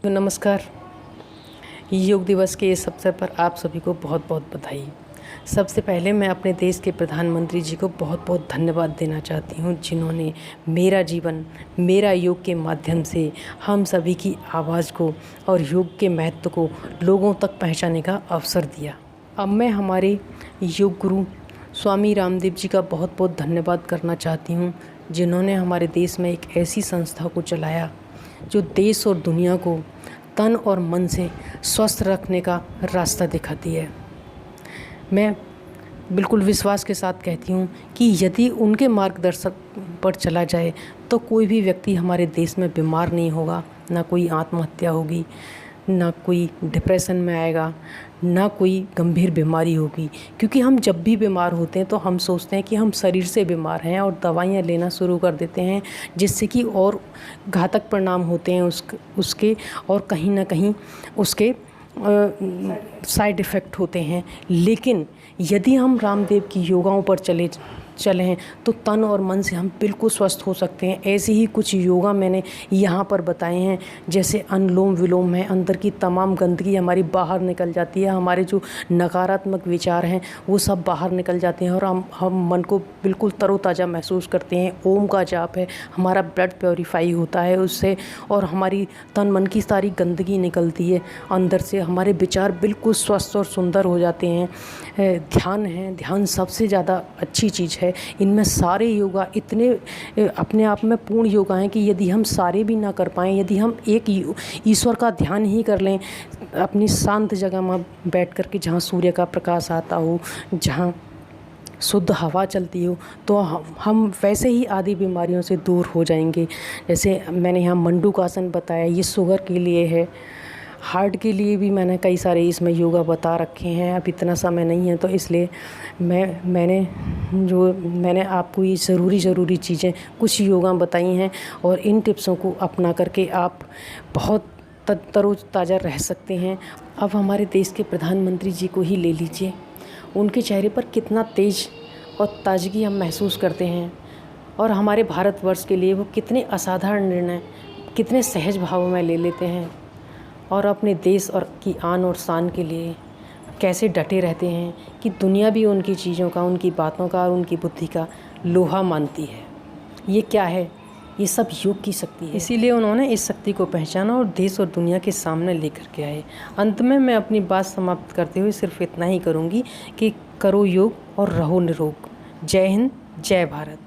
तो नमस्कार। योग दिवस के इस अवसर पर आप सभी को बहुत बहुत बधाई। सबसे पहले मैं अपने देश के प्रधानमंत्री जी को बहुत बहुत धन्यवाद देना चाहती हूँ, जिन्होंने मेरा जीवन मेरा योग के माध्यम से हम सभी की आवाज़ को और योग के महत्व को लोगों तक पहुँचाने का अवसर दिया। अब मैं हमारे योग गुरु स्वामी रामदेव जी का बहुत बहुत धन्यवाद करना चाहती हूँ, जिन्होंने हमारे देश में एक ऐसी संस्था को चलाया जो देश और दुनिया को तन और मन से स्वस्थ रखने का रास्ता दिखाती है। मैं बिल्कुल विश्वास के साथ कहती हूँ कि यदि उनके मार्गदर्शन पर चला जाए तो कोई भी व्यक्ति हमारे देश में बीमार नहीं होगा, ना कोई आत्महत्या होगी, ना कोई डिप्रेशन में आएगा, ना कोई गंभीर बीमारी होगी। क्योंकि हम जब भी बीमार होते हैं तो हम सोचते हैं कि हम शरीर से बीमार हैं और दवाइयाँ लेना शुरू कर देते हैं, जिससे कि और घातक परिणाम होते हैं उसके और कहीं ना कहीं उसके साइड इफ़ेक्ट होते हैं। लेकिन यदि हम रामदेव की योगाओं पर चलें तो तन और मन से हम बिल्कुल स्वस्थ हो सकते हैं। ऐसे ही कुछ योगा मैंने यहाँ पर बताए हैं, जैसे अनुलोम विलोम है। अंदर की तमाम गंदगी हमारी बाहर निकल जाती है, हमारे जो नकारात्मक विचार हैं वो सब बाहर निकल जाते हैं और हम मन को बिल्कुल तरोताज़ा महसूस करते हैं। ओम का जाप है, हमारा ब्लड प्योरीफाई होता है उससे, और हमारी तन मन की सारी गंदगी निकलती है अंदर से, हमारे विचार बिल्कुल स्वस्थ और सुंदर हो जाते हैं। ध्यान है, ध्यान सबसे ज़्यादा अच्छी चीज़ है। इनमें सारे योगा इतने अपने आप में पूर्ण योगा हैं कि यदि हम सारे भी ना कर पाएँ, यदि हम एक ईश्वर का ध्यान ही कर लें अपनी शांत जगह में बैठ कर के, जहाँ सूर्य का प्रकाश आता हो, जहाँ शुद्ध हवा चलती हो, तो हम वैसे ही आदि बीमारियों से दूर हो जाएंगे। जैसे मैंने यहाँ मंडूकासन बताया, ये शुगर के लिए है। हार्ट के लिए भी मैंने कई सारे इसमें योगा बता रखे हैं। अब इतना समय नहीं है तो इसलिए मैंने आपको ये ज़रूरी चीज़ें कुछ योगा बताई हैं, और इन टिप्सों को अपना करके आप बहुत तरोताज़ा रह सकते हैं। अब हमारे देश के प्रधानमंत्री जी को ही ले लीजिए, उनके चेहरे पर कितना तेज और ताजगी हम महसूस करते हैं, और हमारे भारतवर्ष के लिए वो कितने असाधारण निर्णय कितने सहज भाव में ले लेते हैं, और अपने देश और की आन और शान के लिए कैसे डटे रहते हैं कि दुनिया भी उनकी चीज़ों का, उनकी बातों का और उनकी बुद्धि का लोहा मानती है। ये क्या है? ये सब योग की शक्ति है। इसीलिए उन्होंने इस शक्ति को पहचाना और देश और दुनिया के सामने लेकर के आए। अंत में मैं अपनी बात समाप्त करते हुए सिर्फ इतना ही करूँगी कि करो योग और रहो निरोग। जय हिंद, जय भारत।